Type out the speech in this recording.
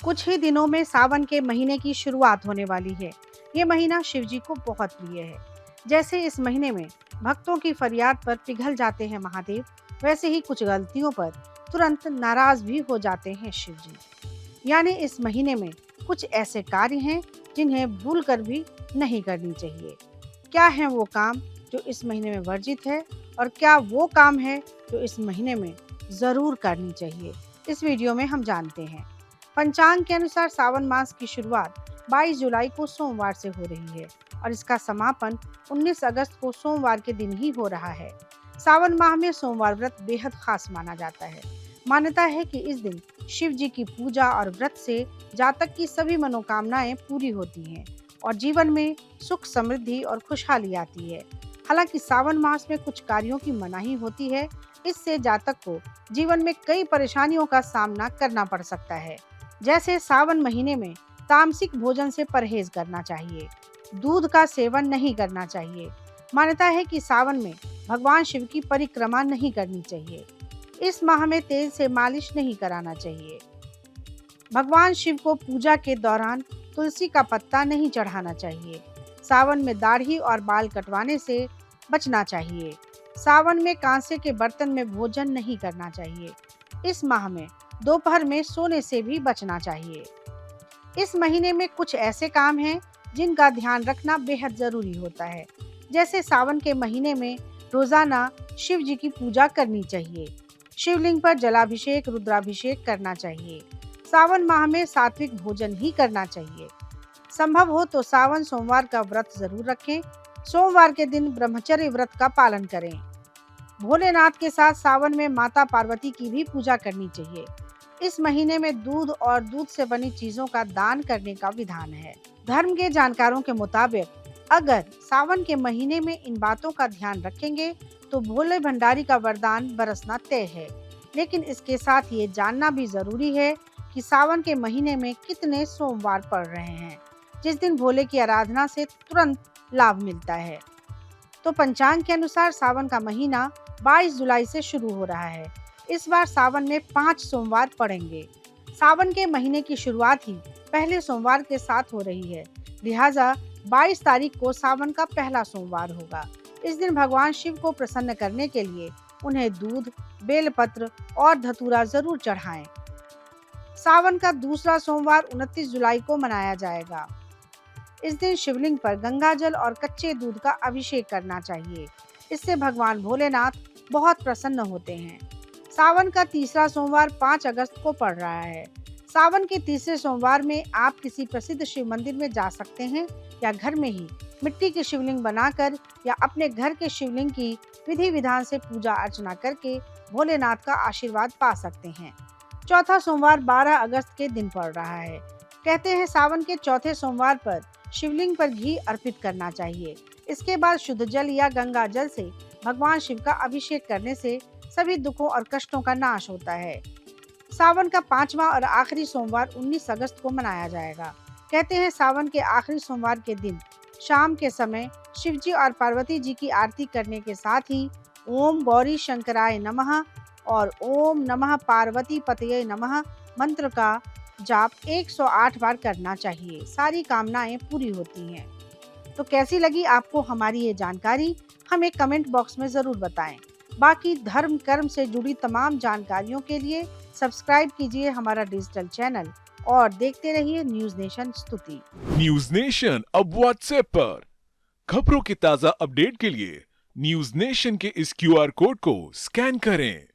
कुछ ही दिनों में सावन के महीने की शुरुआत होने वाली है। ये महीना शिव जी को बहुत प्रिय है। जैसे इस महीने में भक्तों की फरियाद पर पिघल जाते हैं महादेव, वैसे ही कुछ गलतियों पर तुरंत नाराज भी हो जाते हैं शिव जी। यानी इस महीने में कुछ ऐसे कार्य हैं जिन्हें भूल कर भी नहीं करनी चाहिए। क्या है वो काम जो इस महीने में वर्जित है और क्या वो काम है जो इस महीने में जरूर करनी चाहिए, इस वीडियो में हम जानते हैं। पंचांग के अनुसार सावन मास की शुरुआत 22 जुलाई को सोमवार से हो रही है और इसका समापन 19 अगस्त को सोमवार के दिन ही हो रहा है। सावन माह में सोमवार व्रत बेहद खास माना जाता है। मान्यता है कि इस दिन शिव जी की पूजा और व्रत से जातक की सभी मनोकामनाएं पूरी होती हैं और जीवन में सुख, समृद्धि और खुशहाली आती है। हालांकि सावन मास में कुछ कार्यों की मनाही होती है, इससे जातक को जीवन में कई परेशानियों का सामना करना पड़ सकता है। जैसे सावन महीने में तामसिक भोजन से परहेज करना चाहिए, दूध का सेवन नहीं करना चाहिए। मान्यता है कि सावन में भगवान शिव की परिक्रमा नहीं करनी चाहिए। इस माह में तेल से मालिश नहीं कराना चाहिए। भगवान शिव को पूजा के दौरान तुलसी का पत्ता नहीं चढ़ाना चाहिए। सावन में दाढ़ी और बाल कटवाने से बचना चाहिए। सावन में कांसे के बर्तन में भोजन नहीं करना चाहिए। इस माह में दोपहर में सोने से भी बचना चाहिए। इस महीने में कुछ ऐसे काम हैं जिनका ध्यान रखना बेहद जरूरी होता है। जैसे सावन के महीने में रोजाना शिव जी की पूजा करनी चाहिए। शिवलिंग पर जलाभिषेक, रुद्राभिषेक करना चाहिए। सावन माह में सात्विक भोजन ही करना चाहिए। संभव हो तो सावन सोमवार का व्रत जरूर रखें। सोमवार के दिन ब्रह्मचर्य व्रत का पालन करें। भोलेनाथ के साथ सावन में माता पार्वती की भी पूजा करनी चाहिए। इस महीने में दूध और दूध से बनी चीजों का दान करने का विधान है। धर्म के जानकारों के मुताबिक अगर सावन के महीने में इन बातों का ध्यान रखेंगे तो भोले भंडारी का वरदान बरसना तय है। लेकिन इसके साथ ये जानना भी जरूरी है कि सावन के महीने में कितने सोमवार पड़ रहे हैं, जिस दिन भोले की आराधना से तुरंत लाभ मिलता है। तो पंचांग के अनुसार सावन का महीना 22 जुलाई से शुरू हो रहा है। इस बार सावन में 5 सोमवार पड़ेंगे। सावन के महीने की शुरुआत ही पहले सोमवार के साथ हो रही है, लिहाजा 22 तारीख को सावन का पहला सोमवार होगा। इस दिन भगवान शिव को प्रसन्न करने के लिए उन्हें दूध, बेलपत्र और धतूरा जरूर चढ़ाएं। सावन का दूसरा सोमवार 29 जुलाई को मनाया जाएगा। इस दिन शिवलिंग पर गंगाजल और कच्चे दूध का अभिषेक करना चाहिए। इससे भगवान भोलेनाथ बहुत प्रसन्न होते हैं। सावन का तीसरा सोमवार 5 अगस्त को पड़ रहा है। सावन के तीसरे सोमवार में आप किसी प्रसिद्ध शिव मंदिर में जा सकते हैं या घर में ही मिट्टी की शिवलिंग बनाकर या अपने घर के शिवलिंग की विधि विधान से पूजा अर्चना करके भोलेनाथ का आशीर्वाद पा सकते हैं। चौथा सोमवार 12 अगस्त के दिन पड़ रहा है। कहते हैं सावन के चौथे सोमवार पर शिवलिंग पर घी अर्पित करना चाहिए। इसके बाद शुद्ध जल या गंगा जल से भगवान शिव का अभिषेक करने से सभी दुखों और कष्टों का नाश होता है। सावन का 5वां और आखिरी सोमवार 19 अगस्त को मनाया जाएगा। कहते हैं सावन के आखिरी सोमवार के दिन शाम के समय शिव जी और पार्वती जी की आरती करने के साथ ही ओम गौरी शंकराय नमः और ओम नमः पार्वती पतये नमः मंत्र का जाप 108 बार करना चाहिए। सारी कामनाएं पूरी होती हैं। तो कैसी लगी आपको हमारी ये जानकारी, हमें कमेंट बॉक्स में जरूर बताएं। बाकी धर्म कर्म से जुड़ी तमाम जानकारियों के लिए सब्सक्राइब कीजिए हमारा डिजिटल चैनल और देखते रहिए न्यूज नेशन स्तुति। न्यूज नेशन अब व्हाट्सएप पर खबरों के ताजा अपडेट के लिए न्यूज नेशन के इस क्यूआर कोड को स्कैन करें।